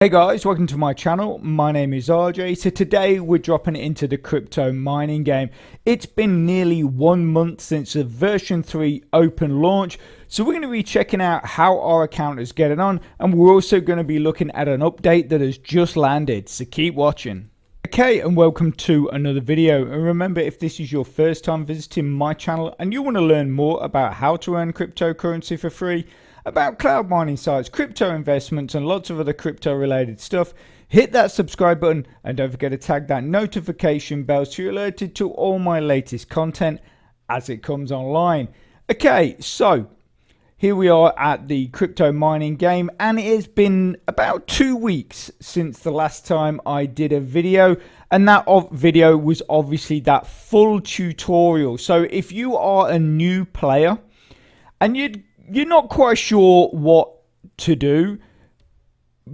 Hey guys, welcome to my channel. My name is RJ. So today we're dropping into the crypto mining game. It's been nearly 1 month since the version 3 open launch. So we're going to be checking out how our account is getting on, and we're also going to be looking at an update that has just landed. So keep watching. Okay, and welcome to another video. And remember, if this is your first time visiting my channel and you want to learn more about how to earn cryptocurrency for free, about cloud mining sites, crypto investments, and lots of other crypto related stuff, hit that subscribe button and don't forget to tag that notification bell so you're alerted to all my latest content as it comes online. Okay, so here we are at the crypto mining game, and it has been about 2 weeks since the last time I did a video, and that video was obviously that full tutorial. So if you are a new player and you're not quite sure what to do,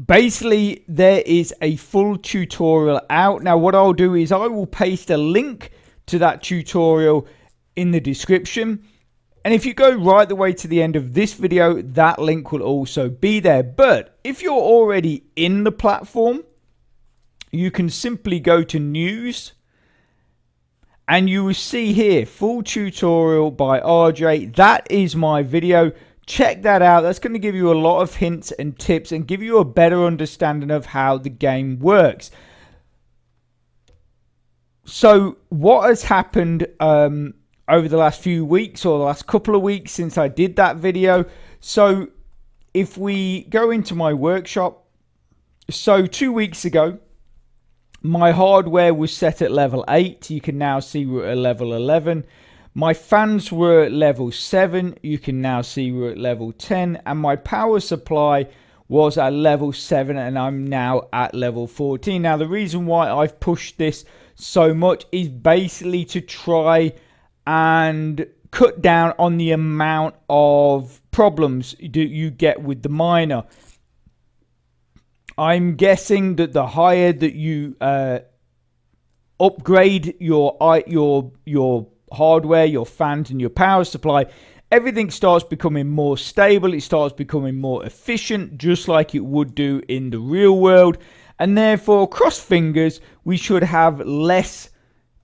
basically there is a full tutorial out. Now what I'll do is I will paste a link to that tutorial in the description, and if you go right the way to the end of this video, that link will also be there. But if you're already in the platform, you can simply go to news and you will see here full tutorial by RJ. That is my video. Check that out. That's going to give you a lot of hints and tips and give you a better understanding of how the game works. So what has happened over the last few weeks, or the last couple of weeks since I did that video? So if we go into my workshop, so 2 weeks ago my hardware was set at level 8. You can now see we're at level 11. My fans were at level 7. You can now see we're at level 10. And my power supply was at level 7, and I'm now at level 14. Now the reason why I've pushed this so much is basically to try and cut down on the amount of problems that you get with the miner. I'm guessing that the higher that you upgrade your hardware, your fans, and your power supply, everything starts becoming more stable. It starts becoming more efficient, just like it would do in the real world. And therefore, cross fingers, we should have less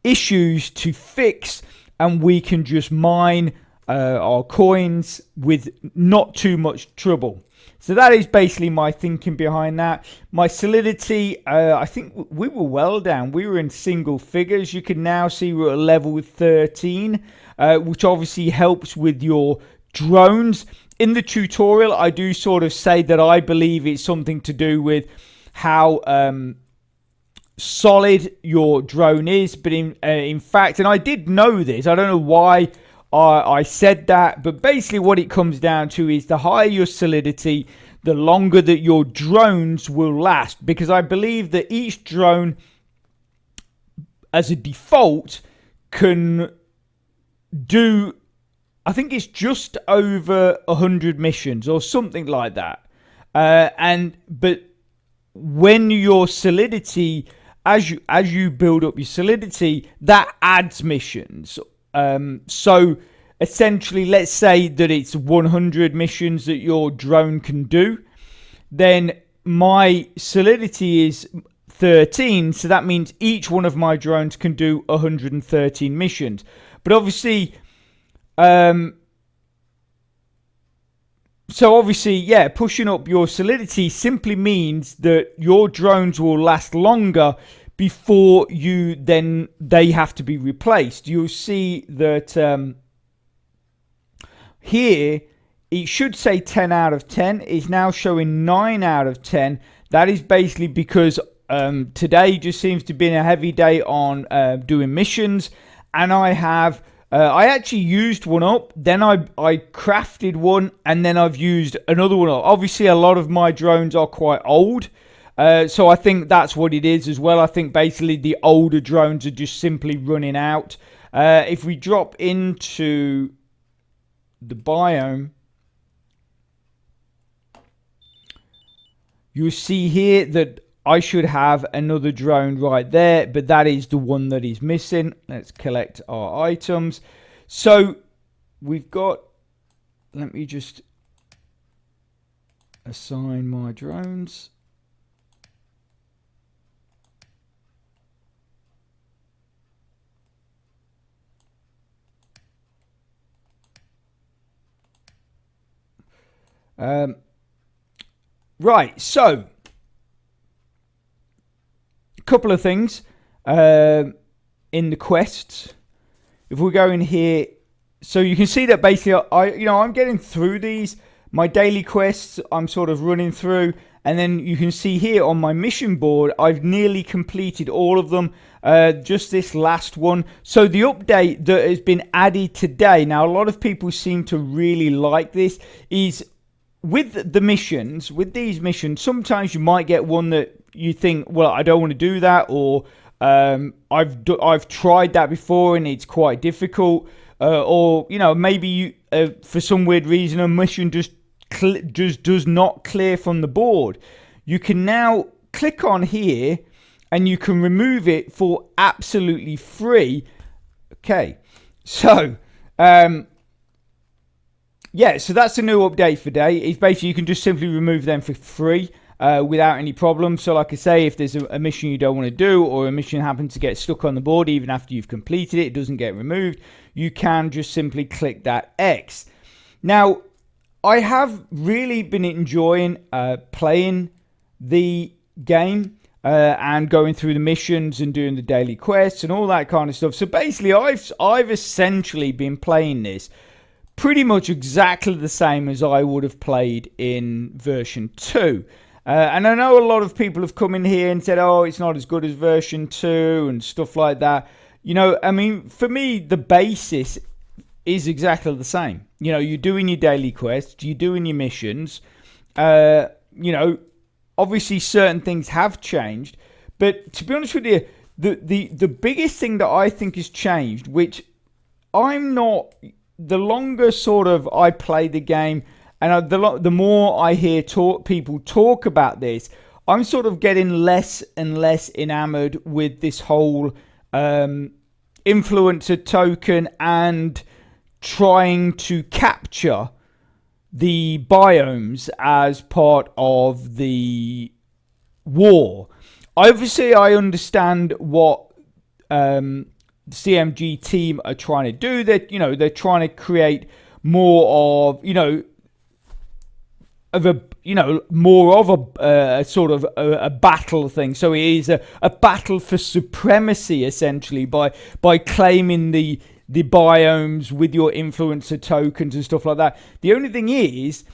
issues to fix, and we can just mine our coins with not too much trouble. So that is basically my thinking behind that. My solidity, I think we were well down. We were in single figures. You can now see we're at level 13, which obviously helps with your drones. In the tutorial, I do sort of say that I believe it's something to do with how solid your drone is. But in fact, and I did know this, I don't know why I said that, but basically what it comes down to is the higher your solidity, the longer that your drones will last, because I believe that each drone as a default can do, I think it's just over 100 missions or something like that. But when your solidity, as you build up your solidity, that adds missions. So essentially, let's say that it's 100 missions that your drone can do, then my solidity is 13, so that means each one of my drones can do 113 missions. But obviously, yeah, pushing up your solidity simply means that your drones will last longer before they have to be replaced. You'll see that here it should say 10 out of 10. It's now showing 9 out of 10. That is basically because today just seems to be a heavy day on doing missions, and I actually used one up, then I crafted one, and then I've used another one up. Obviously a lot of my drones are quite old, so I think that's what it is as well. I think basically the older drones are just simply running out. If we drop into the biome, you'll see here that I should have another drone right there, but that is the one that is missing. Let's collect our items. So we've got, let me just assign my drones. Right, so a couple of things in the quests. If we go in here, so you can see that basically I'm getting through these. My daily quests I'm sort of running through, and then you can see here on my mission board I've nearly completed all of them, just this last one. So the update that has been added today, now a lot of people seem to really like this, is with the missions, with these missions, sometimes you might get one that you think, well, I don't want to do that, or I've tried that before and it's quite difficult, or maybe you for some weird reason a mission just does not clear from the board. You can now click on here and you can remove it for absolutely free. Okay, so yeah, so that's the new update for today. It's basically you can just simply remove them for free without any problem. So like I say, if there's a mission you don't want to do, or a mission happens to get stuck on the board even after you've completed it, it doesn't get removed, you can just simply click that X. Now, I have really been enjoying playing the game and going through the missions and doing the daily quests and all that kind of stuff. So basically, I've essentially been playing this pretty much exactly the same as I would have played in version 2. And I know a lot of people have come in here and said, oh, it's not as good as version 2 and stuff like that. I mean, for me, the basis is exactly the same. You're doing your daily quests, you're doing your missions. Obviously certain things have changed, but to be honest with you, the biggest thing that I think has changed, which I'm not, the longer sort of I play the game and the more I hear people talk about this, I'm sort of getting less and less enamored with this whole influencer token and trying to capture the biomes as part of the war. Obviously, I understand what CMG team are trying to do. That they're trying to create more of a sort of a battle thing. So it is a battle for supremacy essentially by claiming the biomes with your influencer tokens and stuff like that. The only thing is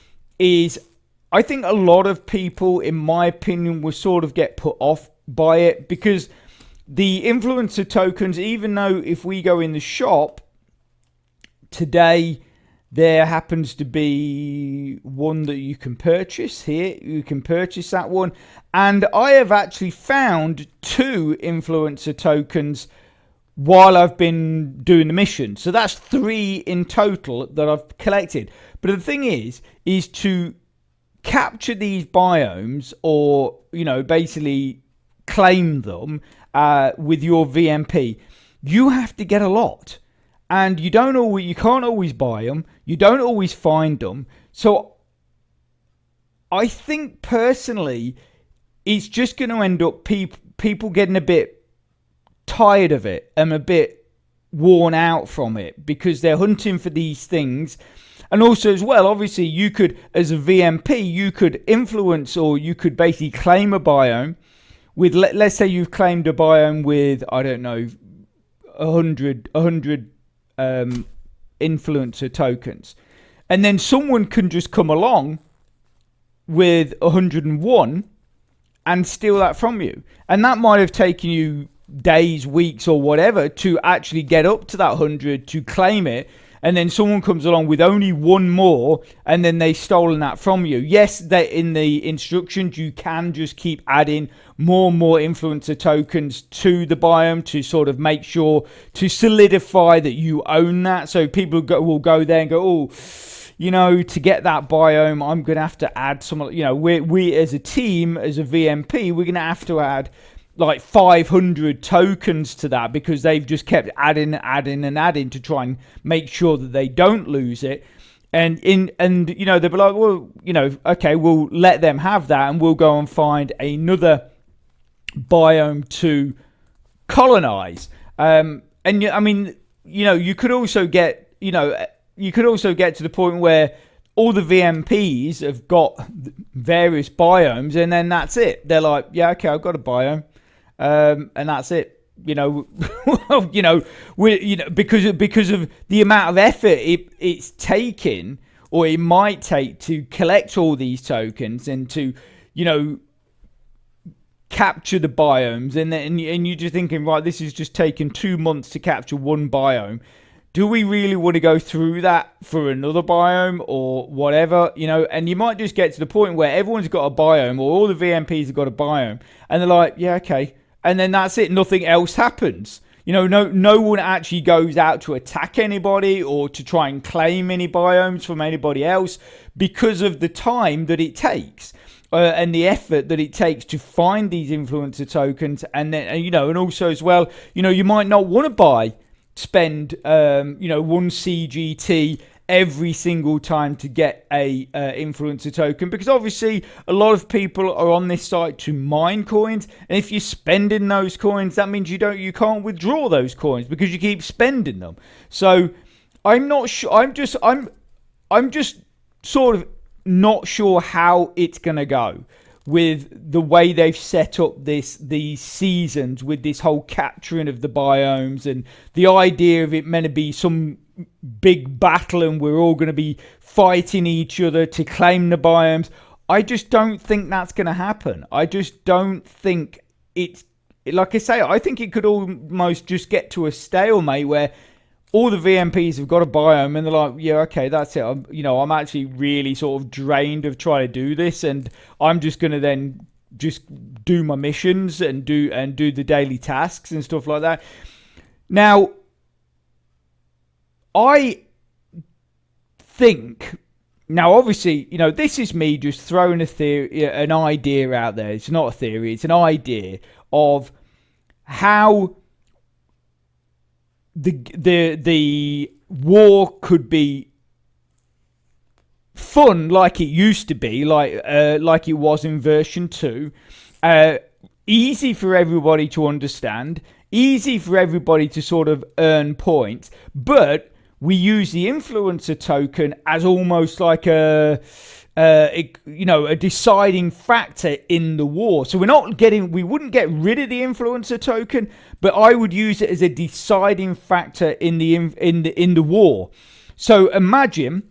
I think a lot of people, in my opinion, will sort of get put off by it, because the influencer tokens, even though if we go in the shop today, there happens to be one that you can purchase here. You can purchase that one. And I have actually found 2 influencer tokens while I've been doing the mission. So that's 3 in total that I've collected. But the thing is to capture these biomes, or, basically claim them with your VMP, you have to get a lot. And you can't always buy them. You don't always find them. So I think personally, it's just going to end up people getting a bit tired of it and a bit worn out from it, because they're hunting for these things. And also as well, obviously you could, as a VMP, you could influence, or you could basically claim a biome with, let's say you've claimed a biome with, I don't know, 100 influencer tokens, and then someone can just come along with 101 and steal that from you, and that might have taken you days, weeks, or whatever to actually get up to that 100 to claim it, and then someone comes along with only one more, and then they've stolen that from you. Yes, that in the instructions you can just keep adding more and more influencer tokens to the biome to sort of make sure to solidify that you own that. So people will go there and go, oh, to get that biome, I'm going to have to add some, we as a team, as a VMP, we're going to have to add like 500 tokens to that, because they've just kept adding to try and make sure that they don't lose it. And they'll be like, well, okay, we'll let them have that, and we'll go and find another biome to colonize. And I mean, you could also get, to the point where all the VMPs have got various biomes, and then that's it. They're like, yeah, okay, I've got a biome, and that's it. Because of the amount of effort it's taking, or it might take, to collect all these tokens and to, capture the biomes, and you're just thinking, right, this is just taking 2 months to capture one biome. Do we really want to go through that for another biome or whatever? And you might just get to the point where everyone's got a biome, or all the VMPs have got a biome, and they're like, yeah, okay, and then that's it. Nothing else happens. No one actually goes out to attack anybody or to try and claim any biomes from anybody else, because of the time that it takes. And the effort that it takes to find these influencer tokens, and then and also as well, you might not want to spend 1 CGT every single time to get a influencer token, because obviously a lot of people are on this site to mine coins, and if you're spending those coins, that means you can't withdraw those coins because you keep spending them. So I'm not sure. I'm just sort of not sure how it's gonna go with the way they've set up these seasons, with this whole capturing of the biomes, and the idea of it meant to be some big battle and we're all going to be fighting each other to claim the biomes. I just don't think that's going to happen. I just don't think it's, like I say, I think it could almost just get to a stalemate where all the VMPs have got a biome and they're like, yeah, okay, that's it. I'm actually really sort of drained of trying to do this, and I'm just going to then just do my missions and do the daily tasks and stuff like that. Now, I think, obviously, this is me just throwing an idea out there. It's not a theory, it's an idea of how the war could be fun, like it used to be, like it was in version 2. Easy for everybody to understand, easy for everybody to sort of earn points, but we use the influencer token as almost like a deciding factor in the war. So we wouldn't get rid of the influencer token, but I would use it as a deciding factor in the war. So imagine,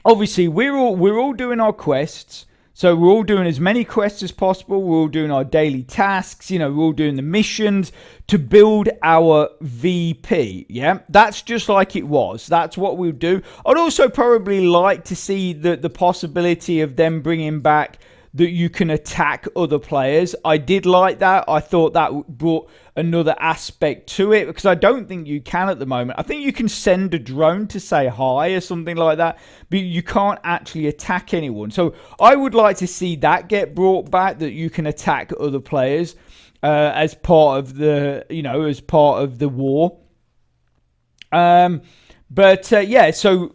obviously, we're all doing our quests. So we're all doing as many quests as possible. We're all doing our daily tasks. We're all doing the missions to build our VP. Yeah, that's just like it was. That's what we'll do. I'd also probably like to see the possibility of them bringing back that you can attack other players. I did like that. I thought that brought another aspect to it, because I don't think you can at the moment. I think you can send a drone to say hi or something like that, but you can't actually attack anyone. So I would like to see that get brought back, that you can attack other players as part of the war. Yeah, so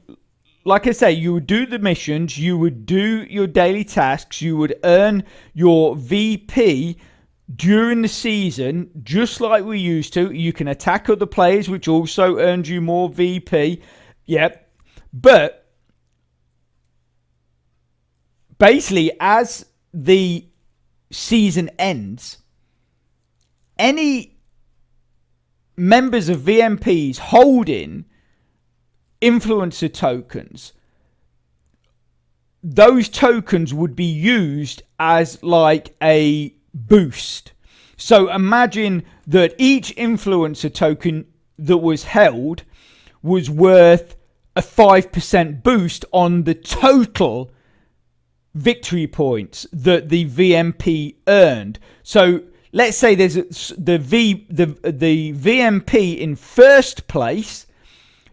like I say, you would do the missions, you would do your daily tasks, you would earn your VP during the season, just like we used to. You can attack other players, which also earns you more VP. Yep. But basically, as the season ends, any members of VMPs holding influencer tokens, those tokens would be used as like a boost. So imagine that each influencer token that was held was worth a 5% boost on the total victory points that the VMP earned. So let's say there's the VMP in first place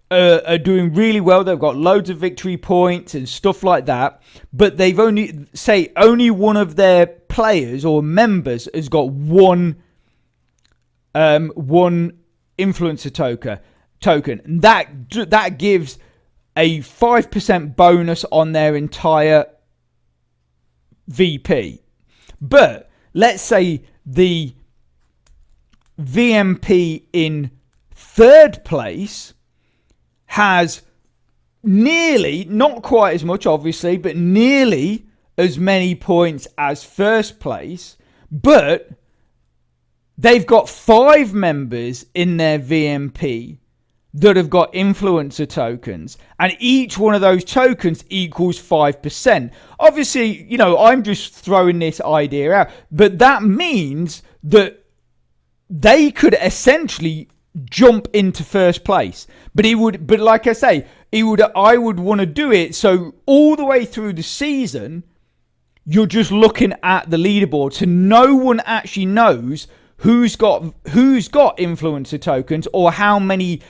are doing really well. They've got loads of victory points and stuff like that, but they've only one of their players or members has got one influencer token. That gives a 5% bonus on their entire VP. But let's say the VMP in third place has nearly, not quite as much obviously, but nearly as many points as first place, but they've got 5 members in their VMP that have got influencer tokens, and each one of those tokens equals 5%. Obviously, I'm just throwing this idea out, but that means that they could essentially jump into first place. But like I say, I would want to do it so all the way through the season, you're just looking at the leaderboard, so no one actually knows who's got influencer tokens or how many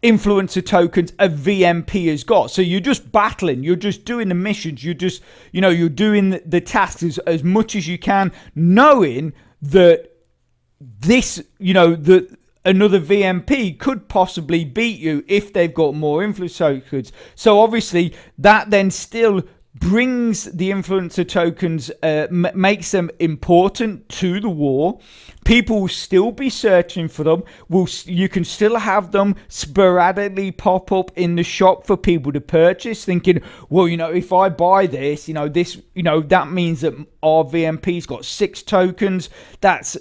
influencer tokens a VMP has got. So you're just battling, you're just doing the missions, you're just, you're doing the tasks as much as you can, knowing that this, that another VMP could possibly beat you if they've got more influencer tokens. So obviously that then still brings the influencer tokens, makes them important to the war. People will still be searching for them. You can still have them sporadically pop up in the shop for people to purchase, thinking, well, if I buy this, that means that our VMP's got 6 tokens. That's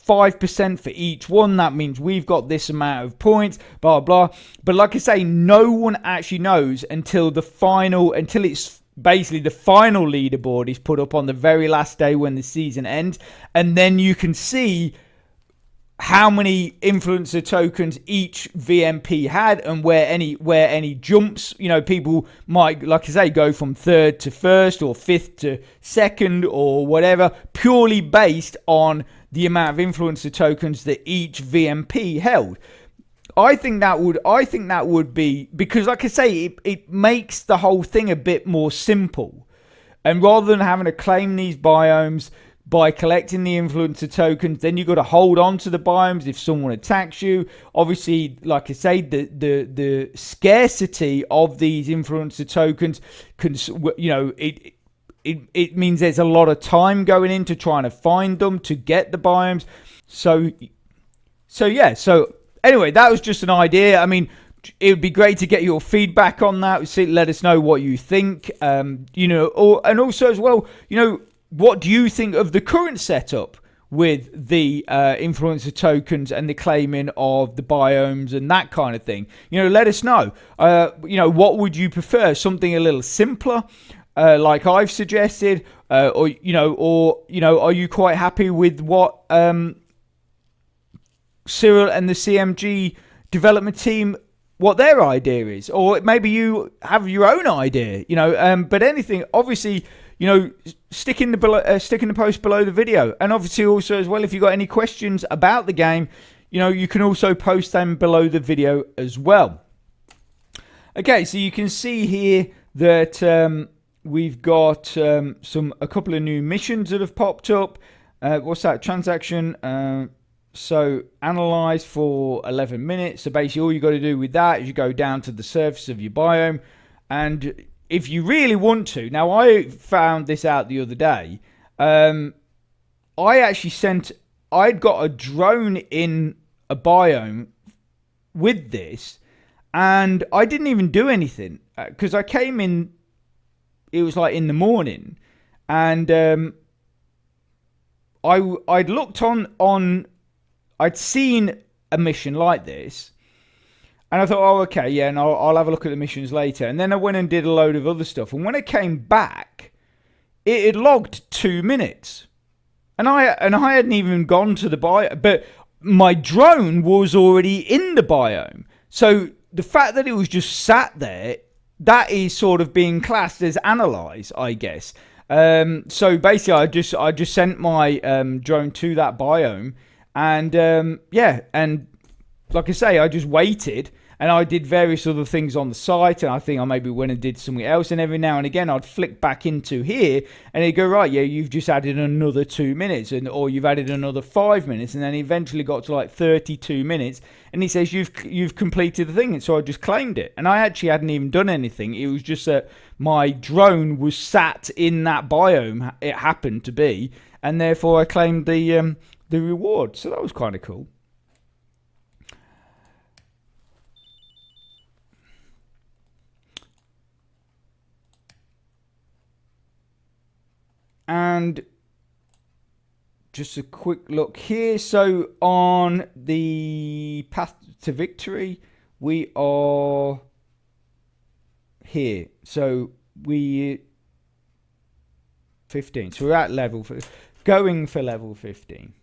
5% for each one. That means we've got this amount of points, blah, blah. But like I say, no one actually knows until it's basically the final leaderboard is put up on the very last day when the season ends, and then you can see how many influencer tokens each VMP had and where any jumps. People might, like I say, go from 3rd to 1st or 5th to 2nd or whatever, purely based on the amount of influencer tokens that each VMP held. I think that would be, because like I say, it makes the whole thing a bit more simple. And rather than having to claim these biomes by collecting the influencer tokens, then you've got to hold on to the biomes if someone attacks you. Obviously, like I say, the scarcity of these influencer tokens can, it means there's a lot of time going into trying to find them to get the biomes. So anyway, that was just an idea. I mean, it would be great to get your feedback on that. Let us know what you think. And also as well, what do you think of the current setup with the influencer tokens and the claiming of the biomes and that kind of thing? Let us know. What would you prefer? Something a little simpler, like I've suggested, or are you quite happy with what Cyril and the CMG development team, what their idea is? Or maybe you have your own idea, but anything, obviously, stick in the post below the video. And obviously also as well, if you've got any questions about the game, you can also post them below the video as well. Okay, so you can see here that we've got a couple of new missions that have popped up. What's that? Transaction. So analyze for 11 minutes. So basically all you got to do with that is you go down to the surface of your biome, and if you really want to, now I found this out the other day, I'd got a drone in a biome with this, and I didn't even do anything because I came in, it was like in the morning, and I'd looked on I'd seen a mission like this, and I thought, oh, okay, yeah, and I'll have a look at the missions later. And then I went and did a load of other stuff. And when I came back, it had logged 2 minutes, and I hadn't even gone to the biome, but my drone was already in the biome. So the fact that it was just sat there, that is sort of being classed as analyze, I guess. So basically, I just sent my drone to that biome. And and like I say, I just waited, and I did various other things on the site, and I think I maybe went and did something else, and every now and again I'd flick back into here, and it'd go, right, yeah, you've just added another 2 minutes, or you've added another 5 minutes, and then eventually got to like 32 minutes, and he says you've completed the thing, and so I just claimed it, and I actually hadn't even done anything. It was just that my drone was sat in that biome, it happened to be, and therefore I claimed the reward. So that was kind of cool. And just a quick look here. So on the path to victory, we are here. So we 15. So we're at level going for level 15.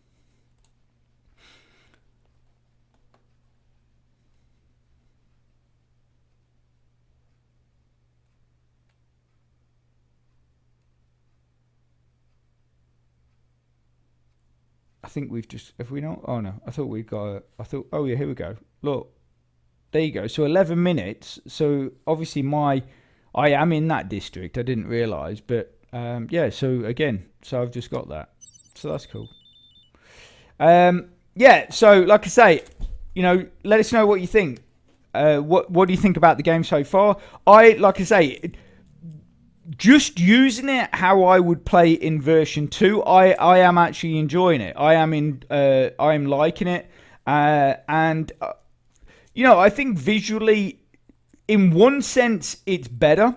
I think we've just, if we not, oh no, I thought we got, oh yeah, here we go. Look, there you go. So 11 minutes. So obviously I am in that district. I didn't realize, but yeah, so again, so I've just got that. So that's cool. Yeah, so like I say, you know, let us know what you think. What do you think about the game so far? Like I say, just using it how I would play in version 2, I am actually enjoying it. I am liking it, and you know, I think visually, in one sense, it's better,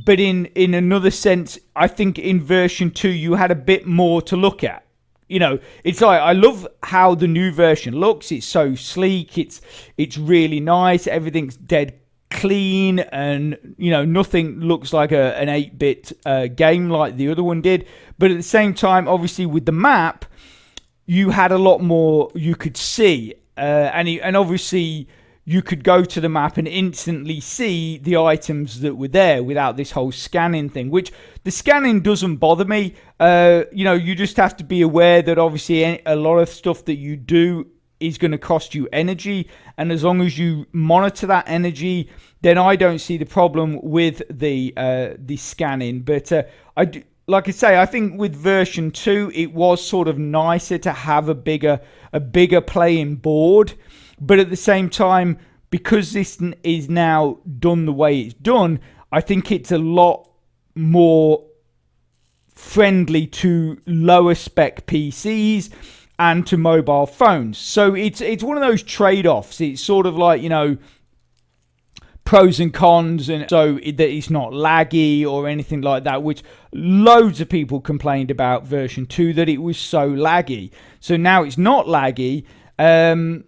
but in another sense, I think in version 2 you had a bit more to look at. You know, it's like, I love how the new version looks. It's so sleek. It's really nice. Everything's dead clean, and you know, nothing looks like an 8-bit game like the other one did. But at the same time, obviously with the map, you had a lot more you could see, and obviously you could go to the map and instantly see the items that were there without this whole scanning thing, which the scanning doesn't bother me. You know, you just have to be aware that obviously a lot of stuff that you do is going to cost you energy, and as long as you monitor that energy, then I don't see the problem with the scanning. But like I say, I think with version 2 it was sort of nicer to have a bigger playing board, but at the same time, because this is now done the way it's done, I think it's a lot more friendly to lower spec PCs and to mobile phones. So it's one of those trade-offs. It's sort of like, you know, pros and cons, and so that it's not laggy or anything like that, which loads of people complained about version 2, that it was so laggy. So now it's not laggy, and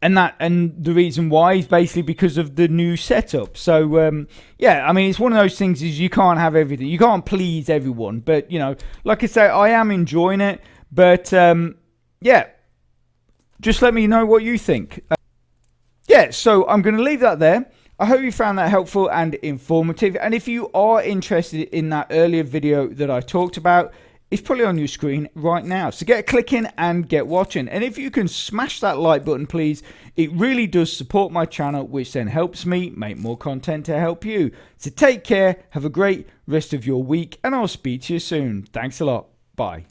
the reason why is basically because of the new setup. So yeah, I mean, it's one of those things, is you can't have everything, you can't please everyone, but you know, like I say, I am enjoying it. But yeah, just let me know what you think. Yeah, so I'm going to leave that there. I hope you found that helpful and informative. And if you are interested in that earlier video that I talked about, it's probably on your screen right now. So get clicking and get watching. And if you can smash that like button, please, it really does support my channel, which then helps me make more content to help you. So take care, have a great rest of your week, and I'll speak to you soon. Thanks a lot. Bye.